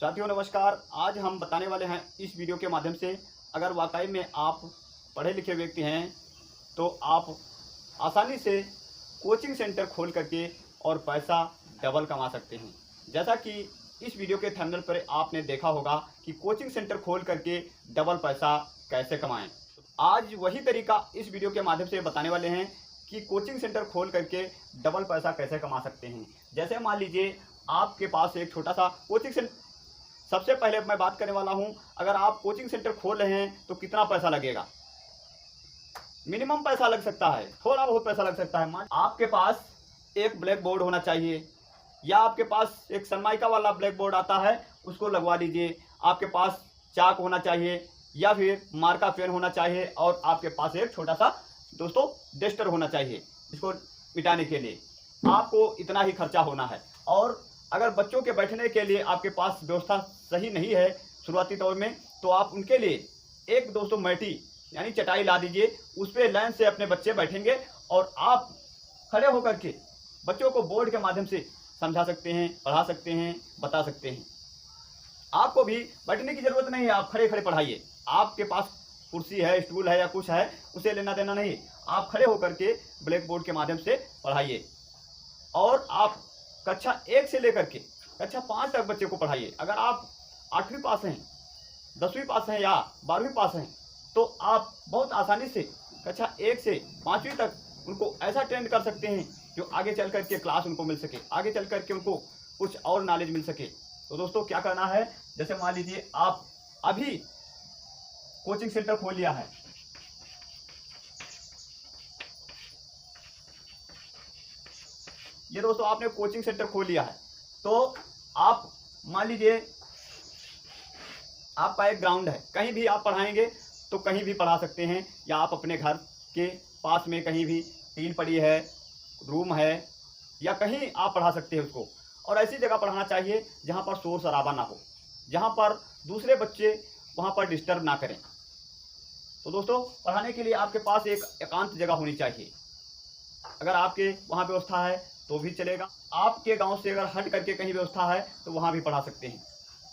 साथियों नमस्कार। आज हम बताने वाले हैं इस वीडियो के माध्यम से, अगर वाकई में आप पढ़े लिखे व्यक्ति हैं तो आप आसानी से कोचिंग सेंटर खोल करके और पैसा डबल कमा सकते हैं। जैसा कि इस वीडियो के थंबनेल पर आपने देखा होगा कि कोचिंग सेंटर खोल करके डबल पैसा कैसे कमाएं। आज वही तरीका इस वीडियो के माध्यम से बताने वाले हैं कि कोचिंग सेंटर खोल करके डबल पैसा कैसे कमा सकते हैं। जैसे मान लीजिए आपके पास एक छोटा सा कोचिंग सेंटर, सबसे पहले मैं बात करने वाला हूं, अगर आप कोचिंग सेंटर खोल रहे हैं तो कितना पैसा लगेगा। मिनिमम पैसा लग सकता है, थोड़ा बहुत पैसा लग सकता है। आपके पास एक ब्लैक बोर्ड होना चाहिए, या आपके पास एक सनमाइका वाला ब्लैक बोर्ड आता है उसको लगवा लीजिए। आपके पास चाक होना चाहिए या फिर मार्का पेन होना चाहिए, और आपके पास एक छोटा सा दोस्तों डस्टर होना चाहिए इसको मिटाने के लिए। आपको इतना ही खर्चा होना है। और अगर बच्चों के बैठने के लिए आपके पास व्यवस्था सही नहीं है शुरुआती दौर में, तो आप उनके लिए एक दोस्तों मैटी यानी चटाई ला दीजिए, उस पर लाइन से अपने बच्चे बैठेंगे और आप खड़े होकर के बच्चों को बोर्ड के माध्यम से समझा सकते हैं, पढ़ा सकते हैं, बता सकते हैं। आपको भी बैठने की जरूरत नहीं है, आप खड़े खड़े पढ़ाइए। आपके पास कुर्सी है, स्टूल है या कुछ है, उसे लेना देना नहीं, आप खड़े होकर के ब्लैक बोर्ड के माध्यम से पढ़ाइए। और आप कक्षा 1 से लेकर के कक्षा 5 तक बच्चे को पढ़ाइए। अगर आप 8वीं पास हैं, 10वीं पास हैं या 12वीं पास हैं, तो आप बहुत आसानी से कक्षा 1 से 5वीं तक उनको ऐसा ट्रेंड कर सकते हैं जो आगे चल करके क्लास उनको मिल सके, आगे चल करके उनको कुछ और नॉलेज मिल सके। तो दोस्तों क्या करना है, जैसे मान लीजिए आप अभी कोचिंग सेंटर खोल लिया है, ये दोस्तों आपने कोचिंग सेंटर खोल लिया है, तो आप मान लीजिए आपका एक ग्राउंड है, कहीं भी आप पढ़ाएंगे तो कहीं भी पढ़ा सकते हैं, या आप अपने घर के पास में कहीं भी टीन पड़ी है, रूम है, या कहीं आप पढ़ा सकते हैं उसको। और ऐसी जगह पढ़ाना चाहिए जहां पर शोर शराबा ना हो, जहां पर दूसरे बच्चे वहां पर डिस्टर्ब ना करें। तो दोस्तों पढ़ाने के लिए आपके पास एक एकांत जगह होनी चाहिए। अगर आपके वहाँ व्यवस्था है तो भी चलेगा, आपके गांव से अगर हट करके कहीं व्यवस्था है तो वहाँ भी पढ़ा सकते हैं।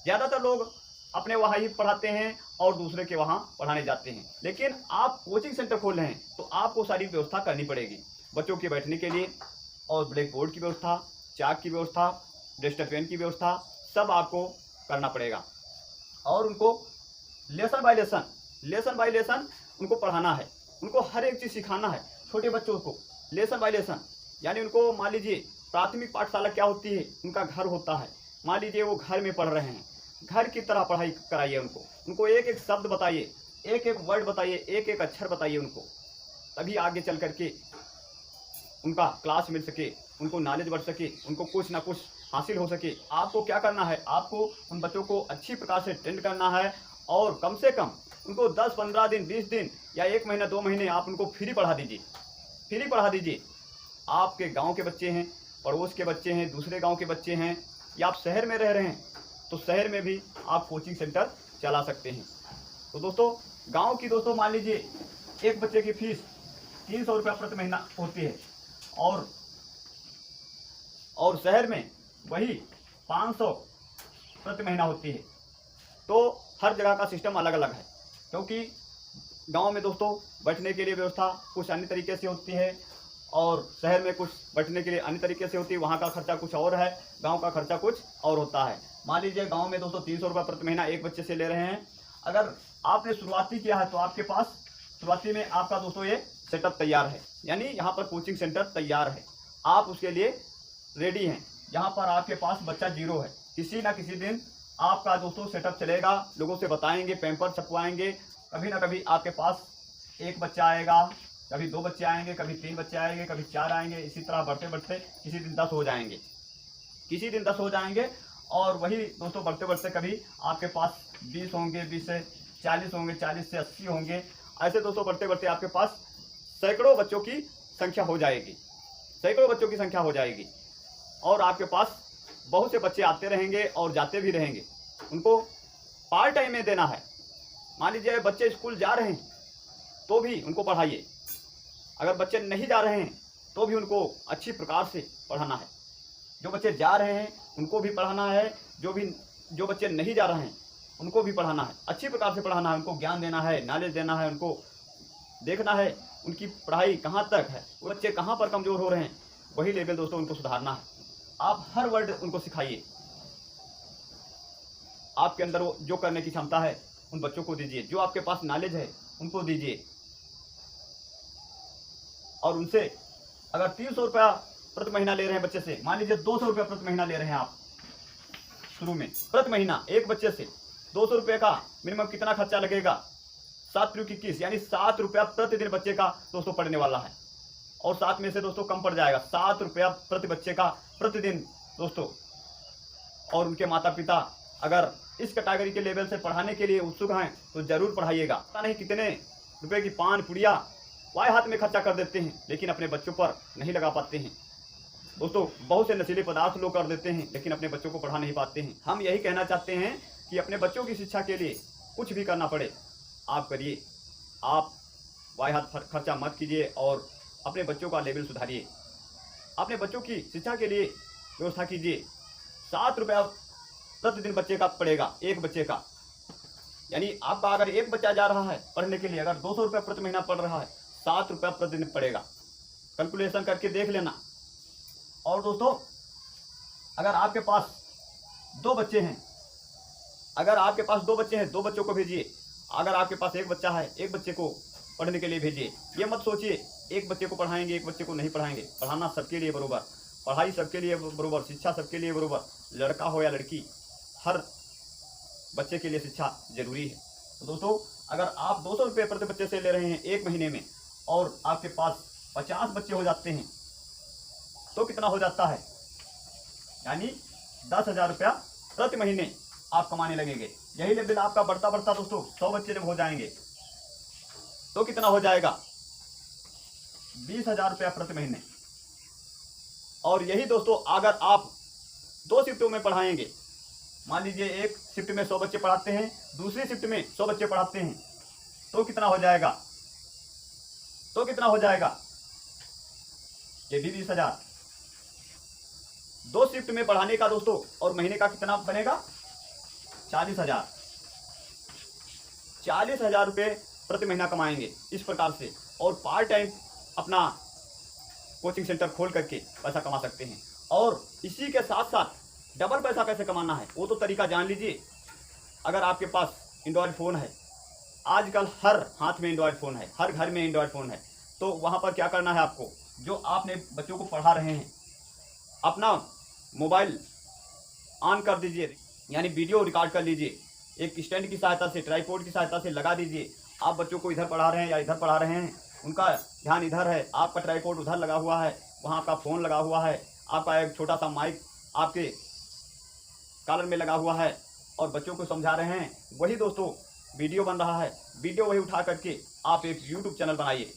ज़्यादातर लोग अपने वहाँ ही पढ़ाते हैं और दूसरे के वहाँ पढ़ाने जाते हैं, लेकिन आप कोचिंग सेंटर खोल रहे हैं तो आपको सारी व्यवस्था करनी पड़ेगी। बच्चों के बैठने के लिए और ब्लैक बोर्ड की व्यवस्था, चाक की व्यवस्था, डस्टर पेन की व्यवस्था, सब आपको करना पड़ेगा। और उनको लेसन बाय लेसन उनको पढ़ाना है, उनको हर एक चीज़ सिखाना है। छोटे बच्चों को लेसन बाय लेसन, यानी उनको मान लीजिए प्राथमिक पाठशाला क्या होती है, उनका घर होता है। मान लीजिए वो घर में पढ़ रहे हैं, घर की तरह पढ़ाई कराइए उनको एक एक शब्द बताइए, एक एक वर्ड बताइए, एक एक अक्षर बताइए उनको, तभी आगे चल करके उनका क्लास मिल सके, उनको नॉलेज बढ़ सके, उनको कुछ ना कुछ हासिल हो सके। आपको क्या करना है, आपको उन बच्चों को अच्छी प्रकार से ट्रेंड करना है, और कम से कम उनको 10-15 दिन, 20 दिन या 1 महीना 2 महीने आप उनको फ्री पढ़ा दीजिए। आपके गांव के बच्चे हैं, पड़ोस के बच्चे हैं, दूसरे गांव के बच्चे हैं, या आप शहर में रह रहे हैं तो शहर में भी आप कोचिंग सेंटर चला सकते हैं। तो दोस्तों गांव की दोस्तों मान लीजिए एक बच्चे की फीस 300 रुपये प्रति महीना होती है, और शहर में वही 500 प्रति महीना होती है। तो हर जगह का सिस्टम अलग अलग है, क्योंकि गांव में दोस्तों बैठने के लिए व्यवस्था कुछ अन्य तरीके से होती है, और शहर में कुछ बैठने के लिए अन्य तरीके से होती है। वहाँ का खर्चा कुछ और है, गांव का खर्चा कुछ और होता है। मान लीजिए गांव में दोस्तों 300 रुपये प्रति महीना एक बच्चे से ले रहे हैं। अगर आपने शुरुआती किया है तो आपके पास शुरुआती में आपका दोस्तों ये सेटअप तैयार है, यानी यहाँ पर कोचिंग सेंटर तैयार है, आप उसके लिए रेडी हैं। यहाँ पर आपके पास बच्चा जीरो है, किसी ना किसी दिन आपका दोस्तों सेटअप चलेगा, लोगों से बताएंगे, पैम्पर छपवाएंगे, कभी ना कभी आपके पास एक बच्चा आएगा, कभी 2 बच्चे आएंगे, कभी 3 बच्चे आएंगे, कभी 4 आएंगे। इसी तरह बढ़ते बढ़ते किसी दिन 10 हो जाएंगे, और वही दोस्तों बढ़ते बढ़ते कभी आपके पास 20 होंगे, 20 से 40 होंगे, 40 से 80 होंगे। ऐसे दोस्तों बढ़ते बढ़ते आपके पास सैकड़ों बच्चों की संख्या हो जाएगी, और आपके पास बहुत से बच्चे आते रहेंगे और जाते भी रहेंगे। उनको पार्ट टाइम में देना है। मान लीजिए बच्चे स्कूल जा रहे हैं तो भी उनको पढ़ाइए, अगर बच्चे नहीं जा रहे हैं तो भी उनको अच्छी प्रकार से पढ़ाना है। जो बच्चे जा रहे हैं उनको भी पढ़ाना है, जो भी जो बच्चे नहीं जा रहे हैं उनको भी पढ़ाना है, अच्छी प्रकार से पढ़ाना है, उनको ज्ञान देना है, नॉलेज देना है, उनको देखना है उनकी पढ़ाई कहाँ तक है, वो बच्चे कहाँ पर कमज़ोर हो रहे हैं, वही लेवल दोस्तों उनको सुधारना है। आप हर वर्ड उनको सिखाइए, आपके अंदर वो जो करने की क्षमता है उन बच्चों को दीजिए, जो आपके पास नॉलेज है उनको दीजिए। और उनसे अगर 300 रुपया प्रति महीना ले रहे हैं बच्चे से, मान लीजिए 200 रुपया प्रति महीना ले रहे हैं आप शुरू में, प्रति महीना एक बच्चे से 200 रुपये का मिनिमम कितना खर्चा लगेगा, 7×21 यानी 7 रुपया प्रतिदिन बच्चे का दोस्तों पढ़ने वाला है। और 7 में से दोस्तों कम पड़ जाएगा, 7 रुपया प्रति बच्चे का प्रतिदिन दोस्तों। और उनके माता पिता अगर इस कैटेगरी के लेवल से पढ़ाने के लिए उत्सुक हैं तो जरूर पढ़ाइएगा। पता नहीं कितने रुपए की पान पुड़िया वाय हाथ में खर्चा कर देते हैं, लेकिन अपने बच्चों पर नहीं लगा पाते हैं दोस्तों। बहुत से नशीले पदार्थ लोग कर देते हैं, लेकिन अपने बच्चों को पढ़ा नहीं पाते हैं। हम यही कहना चाहते हैं कि अपने बच्चों की शिक्षा के लिए कुछ भी करना पड़े आप करिए, आप वाय हाथ खर्चा मत कीजिए और अपने बच्चों का लेवल सुधारिए। अपने बच्चों की शिक्षा के लिए व्यवस्था कीजिए। 7 रुपया प्रतिदिन बच्चे का पड़ेगा, एक बच्चे का, यानी आपका अगर एक बच्चा जा रहा है पढ़ने के लिए, अगर 200 रुपया प्रति महीना पढ़ रहा है, 7 रुपया प्रतिदिन पड़ेगा। कैलकुलेशन करके देख लेना। और दोस्तों अगर आपके पास 2 बच्चे हैं, अगर आपके पास 2 बच्चे हैं, 2 बच्चों को भेजिए। अगर आपके पास एक बच्चा है, एक बच्चे को पढ़ने के लिए भेजिए। ये मत सोचिए एक बच्चे को पढ़ाएंगे एक बच्चे को नहीं पढ़ाएंगे। पढ़ाना सबके लिए बराबर, पढ़ाई सबके लिए बराबर, शिक्षा सबके लिए बराबर, लड़का हो या लड़की, हर बच्चे के लिए शिक्षा जरूरी है। तो दोस्तों अगर आप 200 रुपये प्रति बच्चे से ले रहे हैं एक महीने में और आपके पास 50 बच्चे हो जाते हैं तो कितना हो जाता है, यानी 10,000 रुपया प्रति महीने आप कमाने लगेंगे। यही लेवल आपका बढ़ता बढ़ता दोस्तों 100 बच्चे जब हो जाएंगे तो कितना हो जाएगा, 20,000 रुपया प्रति महीने। और यही दोस्तों अगर आप 2 शिफ्टों में पढ़ाएंगे, मान लीजिए एक शिफ्ट में 100 बच्चे पढ़ाते हैं, दूसरी शिफ्ट में 100 बच्चे पढ़ाते हैं, तो कितना हो जाएगा, तो कितना हो जाएगा, ये भी 20,000। 2 शिफ्ट में पढ़ाने का दोस्तों और महीने का कितना बनेगा, 40,000। 40,000 रुपये प्रति महीना कमाएंगे इस प्रकार से। और पार्ट टाइम अपना कोचिंग सेंटर खोल करके पैसा कमा सकते हैं। और इसी के साथ साथ डबल पैसा कैसे कमाना है वो तो तरीका जान लीजिए। अगर आपके पास एंड्रॉयड फ़ोन है, आजकल हर हाथ में एंड्रॉयड फ़ोन है, हर घर में एंड्रॉयड फ़ोन है, तो वहाँ पर क्या करना है आपको, जो आपने बच्चों को पढ़ा रहे हैं अपना मोबाइल ऑन कर दीजिए, यानी वीडियो रिकॉर्ड कर लीजिए, एक स्टैंड की सहायता से, ट्राइपॉड की सहायता से लगा दीजिए। आप बच्चों को इधर पढ़ा रहे हैं या इधर पढ़ा रहे हैं, उनका ध्यान इधर है, आपका ट्राइपॉड उधर लगा हुआ है, वहाँ आपका फ़ोन लगा हुआ है, आपका एक छोटा सा माइक आपके कॉलर में लगा हुआ है और बच्चों को समझा रहे हैं। वही दोस्तों वीडियो बन रहा है, वीडियो वही उठा करके आप एक यूट्यूब चैनल बनाइए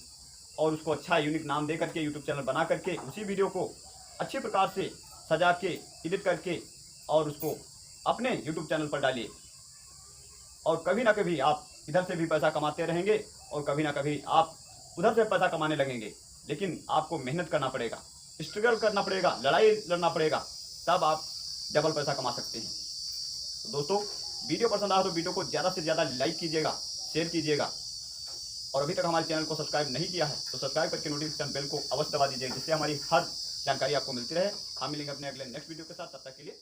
और उसको अच्छा यूनिक नाम दे करके यूट्यूब चैनल बना करके उसी वीडियो को अच्छी प्रकार से सजा के एडिट करके और उसको अपने यूट्यूब चैनल पर डालिए। और कभी ना कभी आप इधर से भी पैसा कमाते रहेंगे और कभी ना कभी आप उधर से पैसा कमाने लगेंगे। लेकिन आपको मेहनत करना पड़ेगा, स्ट्रगल करना पड़ेगा, लड़ाई लड़ना पड़ेगा, तब आप डबल पैसा कमा सकते हैं। तो दोस्तों वीडियो पसंद आया तो वीडियो को ज़्यादा से ज़्यादा लाइक कीजिएगा, शेयर कीजिएगा। और अभी तक हमारे चैनल को सब्सक्राइब नहीं किया है तो सब्सक्राइब करके नोटिफिकेशन बेल को अवश्य दबा दीजिए, जिससे हमारी हर जानकारी आपको मिलती रहे। हम मिलेंगे अपने अगले नेक्स्ट वीडियो के साथ, तब तक के लिए